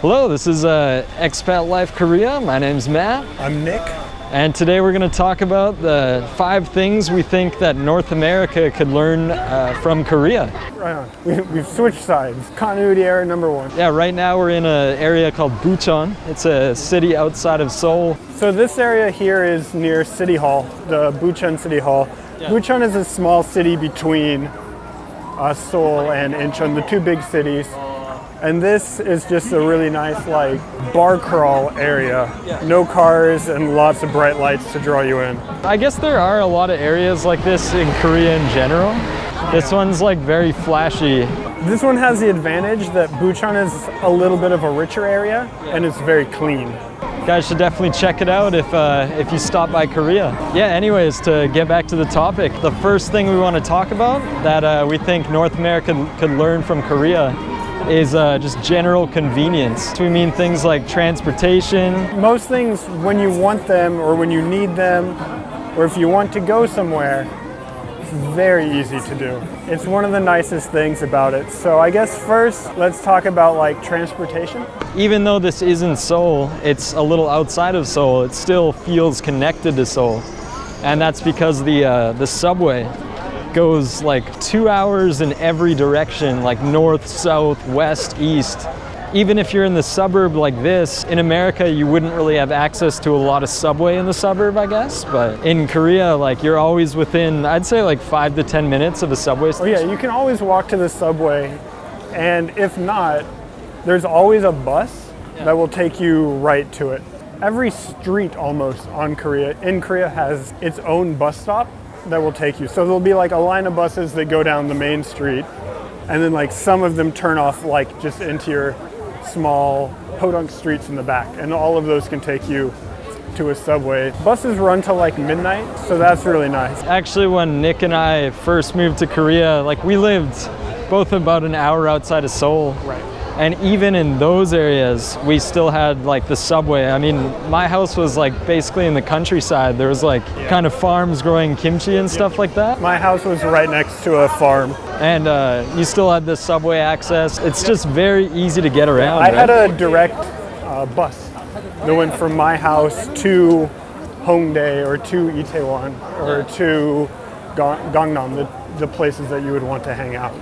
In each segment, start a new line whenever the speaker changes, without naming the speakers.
Hello, this is Expat Life Korea. My name's Matt.
I'm Nick.
And today we're going to talk about the 5 things we think that North America could learn from Korea.
Right on. We've switched sides. Continuity error number 1.
Yeah, right now we're in an area called Bucheon. It's a city outside of Seoul.
So this area here is near City Hall, the Bucheon City Hall. Yeah. Bucheon is a small city between Seoul and Incheon, the 2 big cities. And this is just a really nice bar crawl area. Yeah. No cars and lots of bright lights to draw you in.
I guess there are a lot of areas like this in Korea in general. This one's very flashy.
This one has the advantage that Bucheon is a little bit of a richer area and it's very clean.
You guys should definitely check it out if you stop by Korea. Yeah, anyways, to get back to the topic, the first thing we want to talk about that we think North America could learn from Korea is just general convenience. We mean things like transportation.
Most things, when you want them or when you need them, or if you want to go somewhere, it's very easy to do. It's one of the nicest things about it. So I guess first, let's talk about transportation.
Even though this isn't Seoul, it's a little outside of Seoul, it still feels connected to Seoul. And that's because the subway goes 2 hours in every direction, north, south, west, east. Even if you're in the suburb like this, in America you wouldn't really have access to a lot of subway in the suburb, I guess. But in Korea, you're always within, I'd say 5 to 10 minutes of a subway station.
Oh yeah, you can always walk to the subway, and if not, there's always a bus that will take you right to it. Every street almost in Korea has its own bus stop that will take you. So there'll be a line of buses that go down the main street, and then some of them turn off just into your small podunk streets in the back, and all of those can take you to a subway. Buses run till midnight, so that's really nice.
Actually, when Nick and I first moved to Korea, we lived both about an hour outside of Seoul.
Right.
And even in those areas, we still had the subway. I mean, my house was basically in the countryside. There was kind of farms growing kimchi and stuff like that.
My house was right next to a farm.
And you still had the subway access. It's just very easy to get around.
I had a direct bus that went from my house to Hongdae or to Itaewon or to Gangnam, the places that you would want to hang out.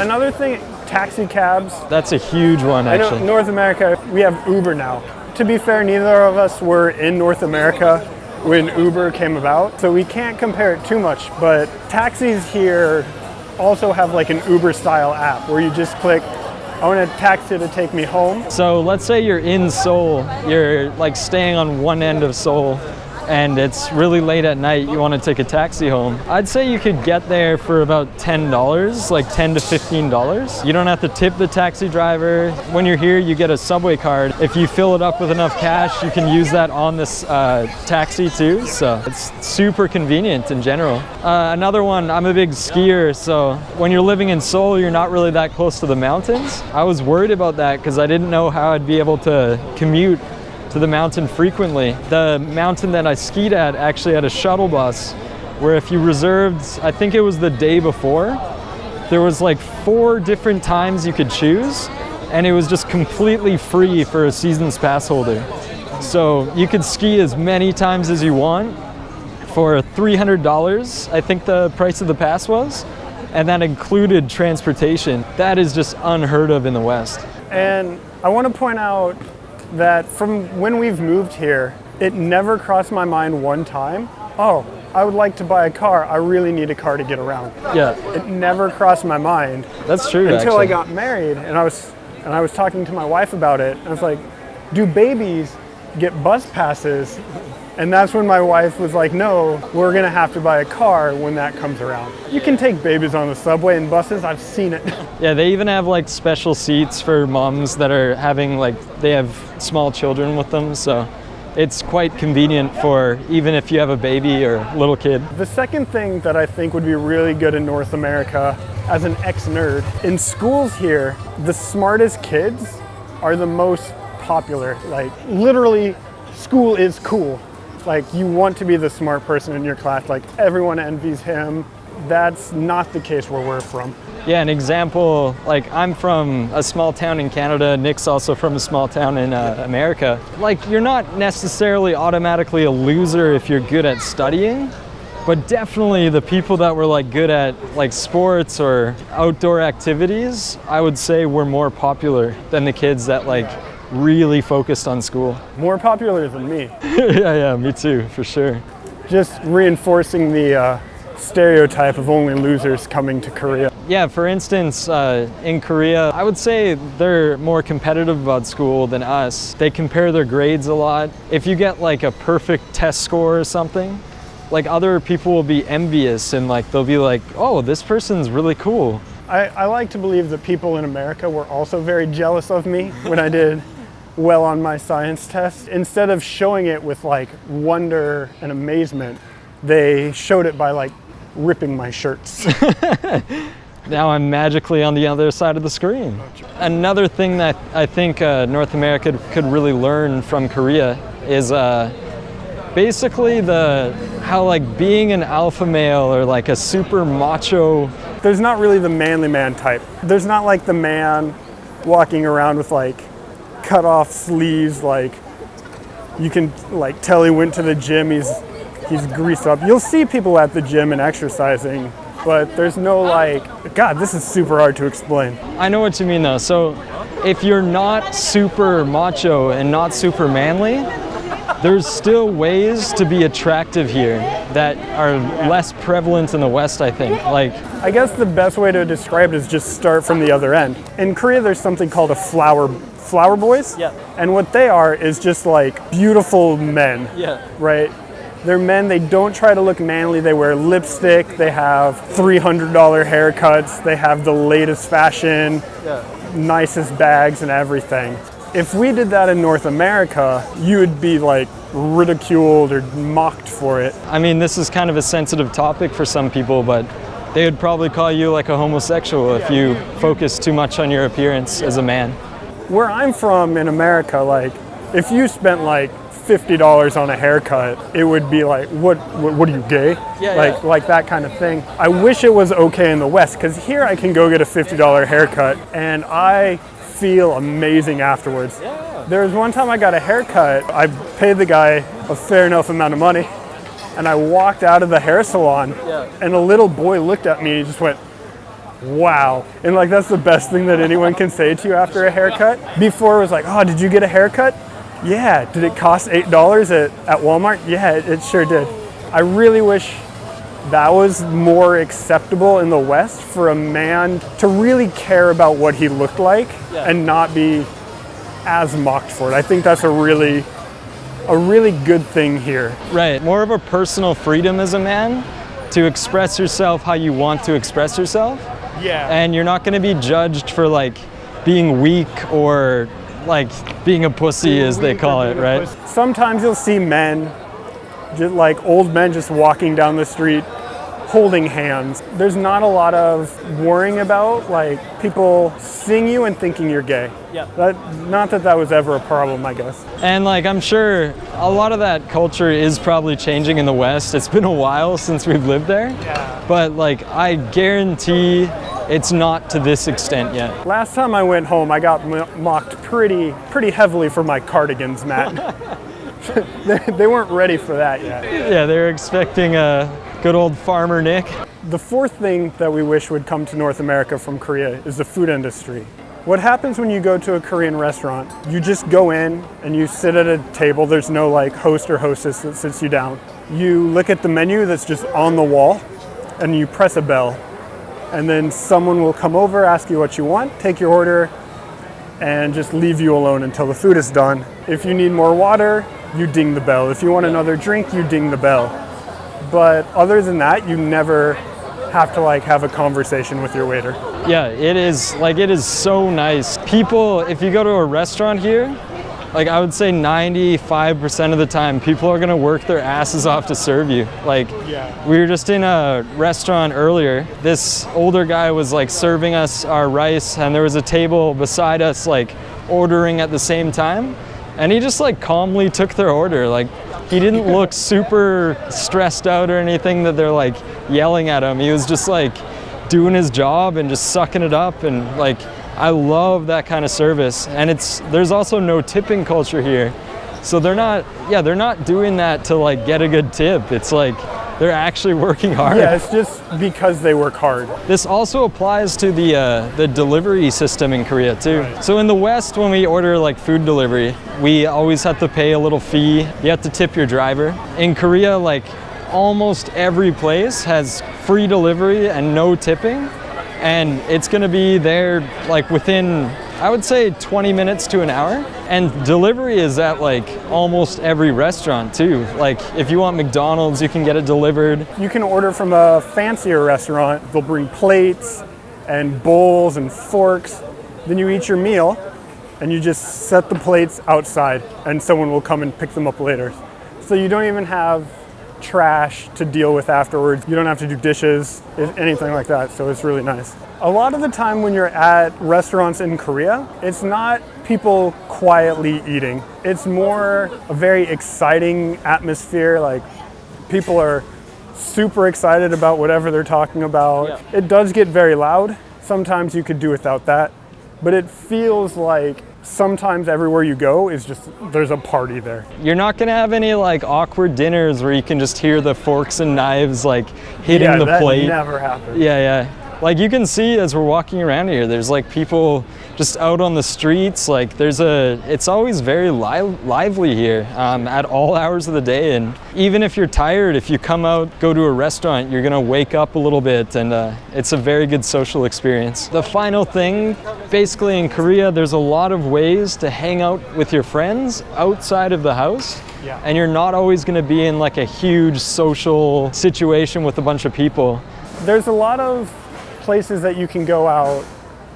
Another thing, taxi cabs.
That's a huge one, actually.
I know North America, we have Uber now. To be fair, neither of us were in North America when Uber came about, so we can't compare it too much, but taxis here also have an Uber-style app where you just click, I want a taxi to take me home.
So let's say you're in Seoul, you're staying on one end of Seoul, and it's really late at night, you want to take a taxi home. I'd say you could get there for about $10, $10 to $15. You don't have to tip the taxi driver. When you're here, you get a subway card. If you fill it up with enough cash, you can use that on this taxi too. So it's super convenient in general. Another one, I'm a big skier, so when you're living in Seoul, you're not really that close to the mountains. I was worried about that because I didn't know how I'd be able to commute to the mountain frequently. The mountain that I skied at actually had a shuttle bus where if you reserved, I think it was the day before, there was 4 different times you could choose, and it was just completely free for a season's pass holder. So you could ski as many times as you want for $300, I think the price of the pass was, and that included transportation. That is just unheard of in the West.
And I want to point out that from when we've moved here, it never crossed my mind one time, oh, I would like to buy a car. I really need a car to get around.
Yeah.
It never crossed my mind.
That's true,
until
actually.
I got married, and I was talking to my wife about it. And I was like, do babies get bus passes? And that's when my wife was like, no, we're gonna have to buy a car when that comes around. You can take babies on the subway and buses, I've seen it.
Yeah, they even have special seats for moms that are having they have small children with them, so it's quite convenient for even if you have a baby or little kid.
The second thing that I think would be really good in North America, as an ex-nerd, in schools here, the smartest kids are the most popular. Literally, school is cool. You want to be the smart person in your class. Everyone envies him. that's not the case where we're from.
Yeah, an example, like I'm from a small town in Canada, Nick's also from a small town in America. Like you're not necessarily automatically a loser if you're good at studying, but definitely the people that were like good at like sports or outdoor activities, I would say were more popular than the kids that like really focused on school.
More popular than me.
Yeah, me too, for sure.
Just reinforcing the stereotype of only losers coming to Korea.
Yeah, for instance, in Korea, I would say they're more competitive about school than us. They compare their grades a lot. If you get like a perfect test score or something, like other people will be envious and like they'll be like, oh, this person's really cool.
I like to believe that people in America were also very jealous of me when I did well on my science test. Instead of showing it with like wonder and amazement, they showed it by like ripping my shirts.
Now I'm magically on the other side of the screen. Another thing that I think North America could really learn from Korea is basically how like being an alpha male or like a super macho.
There's not really the manly man type. There's not like the man walking around with like cut off sleeves, like you can like tell he went to the gym, he's greased up. You'll see people at the gym and exercising, but there's no like, God, this is super hard to explain.
I know what you mean though. So if you're not super macho and not super manly, there's still ways to be attractive here that are less prevalent in the West, I think. Like,
I guess the best way to describe it is just start from the other end. In Korea, there's something called a flower boys.
Yeah. And
what they are is just like beautiful men.
Yeah.
Right? They're men, they don't try to look manly, they wear lipstick, they have $300 haircuts, they have the latest fashion, nicest bags and everything. If we did that in North America, you would be like ridiculed or mocked for it.
I mean, this is kind of a sensitive topic for some people, but they would probably call you like a homosexual if you focus too much on your appearance as a man.
Where I'm from in America, like if you spent like $50 on a haircut, it would be like, what are you, gay? Like that kind of thing. I wish it was okay in the West, because here I can go get a $50 haircut and I feel amazing afterwards. There was one time I got a haircut, I paid the guy a fair enough amount of money, and I walked out of the hair salon, and a little boy looked at me and he just went, wow. And like, that's the best thing that anyone can say to you after a haircut. Before it was like, oh, did you get a haircut? Yeah. Did it cost $8 at Walmart? Yeah, it sure did. I really wish that was more acceptable in the West for a man to really care about what he looked like and not be as mocked for it. I think that's a really good thing here.
Right, more of a personal freedom as a man to express yourself how you want to express yourself.
Yeah.
And you're not going to be judged for like being weak or like being a pussy, as they call it, right?
Sometimes you'll see men, just like old men, just walking down the street holding hands. There's not a lot of worrying about like people seeing you and thinking you're gay. Not that that was ever a problem, I guess.
And like, I'm sure a lot of that culture is probably changing in the West. It's been a while since we've lived there. But like, I guarantee it's not to this extent yet.
Last time I went home, I got mocked pretty heavily for my cardigans, Matt. They weren't ready for that yet.
Yeah, they were expecting a good old farmer Nick.
The fourth thing that we wish would come to North America from Korea is the food industry. What happens when you go to a Korean restaurant, you just go in and you sit at a table. There's no like host or hostess that sits you down. You look at the menu that's just on the wall and you press a bell. And then someone will come over, ask you what you want, take your order, and just leave you alone until the food is done. If you need more water, you ding the bell. If you want another drink, you ding the bell. But other than that, you never have to like have a conversation with your waiter.
Yeah, it is so nice. People, if you go to a restaurant here, like I would say 95% of the time, people are gonna work their asses off to serve you. Like, we were just in a restaurant earlier. This older guy was like serving us our rice, and there was a table beside us like ordering at the same time. And he just like calmly took their order. Like, he didn't look super stressed out or anything that they're like yelling at him. He was just like doing his job and just sucking it up, and like I love that kind of service. And there's also no tipping culture here. So they're not doing that to like get a good tip. It's like they're actually working hard.
Yeah, it's just because they work hard.
This also applies to the delivery system in Korea too.
Right.
So in the West, when we order like food delivery, we always have to pay a little fee. You have to tip your driver. In Korea, like almost every place has free delivery and no tipping. And it's gonna be there like within, I would say 20 minutes to an hour. And delivery is at like almost every restaurant too. Like if you want McDonald's, you can get it delivered.
You can order from a fancier restaurant. They'll bring plates and bowls and forks. Then you eat your meal and you just set the plates outside and someone will come and pick them up later. So you don't even have trash to deal with afterwards. You don't have to do dishes, anything like that, so it's really nice. A lot of the time when you're at restaurants in Korea, it's not people quietly eating. It's more a very exciting atmosphere, like people are super excited about whatever they're talking about. Yeah. It does get very loud. Sometimes you could do without that, but it feels like sometimes everywhere you go is just, there's a party there.
You're not gonna have any like awkward dinners where you can just hear the forks and knives like hitting the plate.
Yeah, that never happens.
Yeah. Like you can see as we're walking around here, there's like people just out on the streets. Like it's always very lively here at all hours of the day. And even if you're tired, if you come out, go to a restaurant, you're gonna wake up a little bit, and it's a very good social experience. The final thing, basically in Korea, there's a lot of ways to hang out with your friends outside of the house.
Yeah.
And you're not always gonna be in like a huge social situation with a bunch of people.
There's a lot of places that you can go out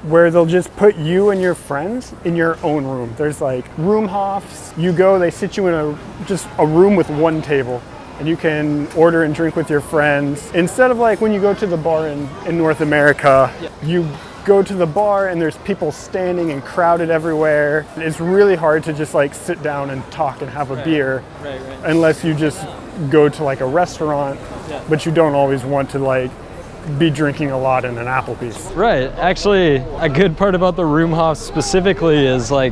where they'll just put you and your friends in your own room. There's like room hofs. You go, they sit you in just a room with one table, and you can order and drink with your friends. Instead of like when you go to the bar in North America, you go to the bar and there's people standing and crowded everywhere. It's really hard to just like sit down and talk and have a beer unless you just go to like a restaurant, but you don't always want to like be drinking a lot in an Applebee's.
Right. Actually, a good part about the room house specifically is like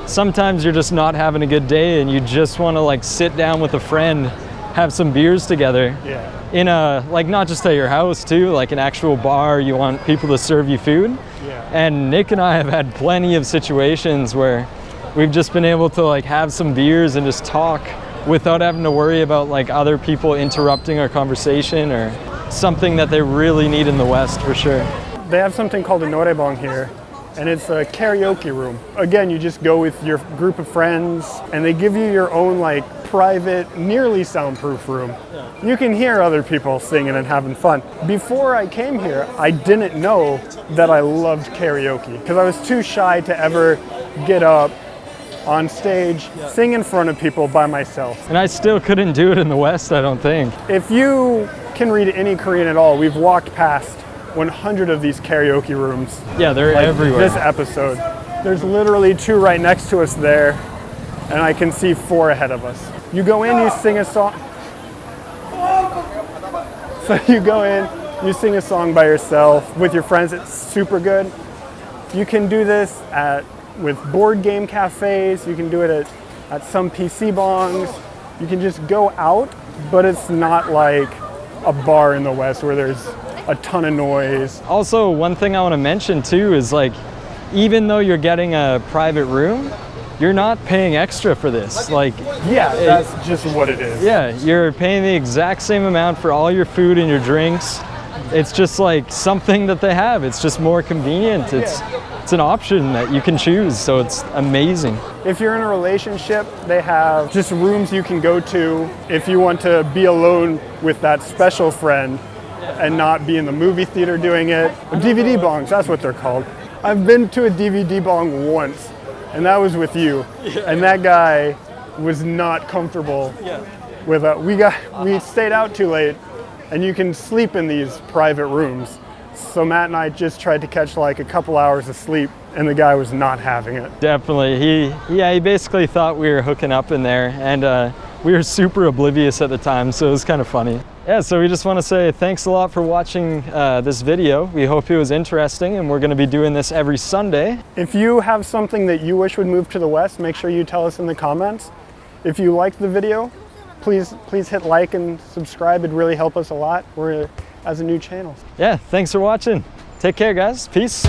sometimes you're just not having a good day and you just want to like sit down with a friend, have some beers together.
Yeah.
In a, like not just at your house too, like an actual bar, you want people to serve you food.
Yeah.
And Nick and I have had plenty of situations where we've just been able to like have some beers and just talk without having to worry about like other people interrupting our conversation, or something that they really need in the West for sure.
They have something called a noraebang here, and it's a karaoke room. Again, you just go with your group of friends and they give you your own like private, nearly soundproof room. Yeah. You can hear other people singing and having fun. Before I came here, I didn't know that I loved karaoke because I was too shy to ever get up on stage, sing in front of people by myself.
And I still couldn't do it in the West, I don't think.
If you can read any Korean at all, we've walked past 100 of these karaoke rooms.
Yeah, they're
like
everywhere.
This episode. There's literally 2 right next to us there, and I can see 4 ahead of us. You go in, you sing a song. So you go in, you sing a song by yourself with your friends. It's super good. You can do this with board game cafes. You can do it at some PC bongs. You can just go out, but it's not like a bar in the West where there's a ton of noise.
Also, one thing I want to mention too is like, even though you're getting a private room, you're not paying extra for this. Like,
yeah, that's just what it is.
Yeah, you're paying the exact same amount for all your food and your drinks. It's just like something that they have. It's just more convenient. It's an option that you can choose, so it's amazing.
If you're in a relationship, they have just rooms you can go to if you want to be alone with that special friend and not be in the movie theater doing it. DVD bongs, that's what they're called. I've been to a DVD bong once, and that was with you. And that guy was not comfortable with it. We stayed out too late, and you can sleep in these private rooms. So Matt and I just tried to catch like a couple hours of sleep, and the guy was not having it.
Definitely. He basically thought we were hooking up in there, and we were super oblivious at the time, so it was kind of funny. Yeah, so we just want to say thanks a lot for watching this video. We hope it was interesting, and we're going to be doing this every Sunday.
If you have something that you wish would move to the West, make sure you tell us in the comments. If you liked the video, please hit like and subscribe. It'd really help us a lot. We're as a new channel.
Yeah, thanks for watching. Take care, guys. Peace.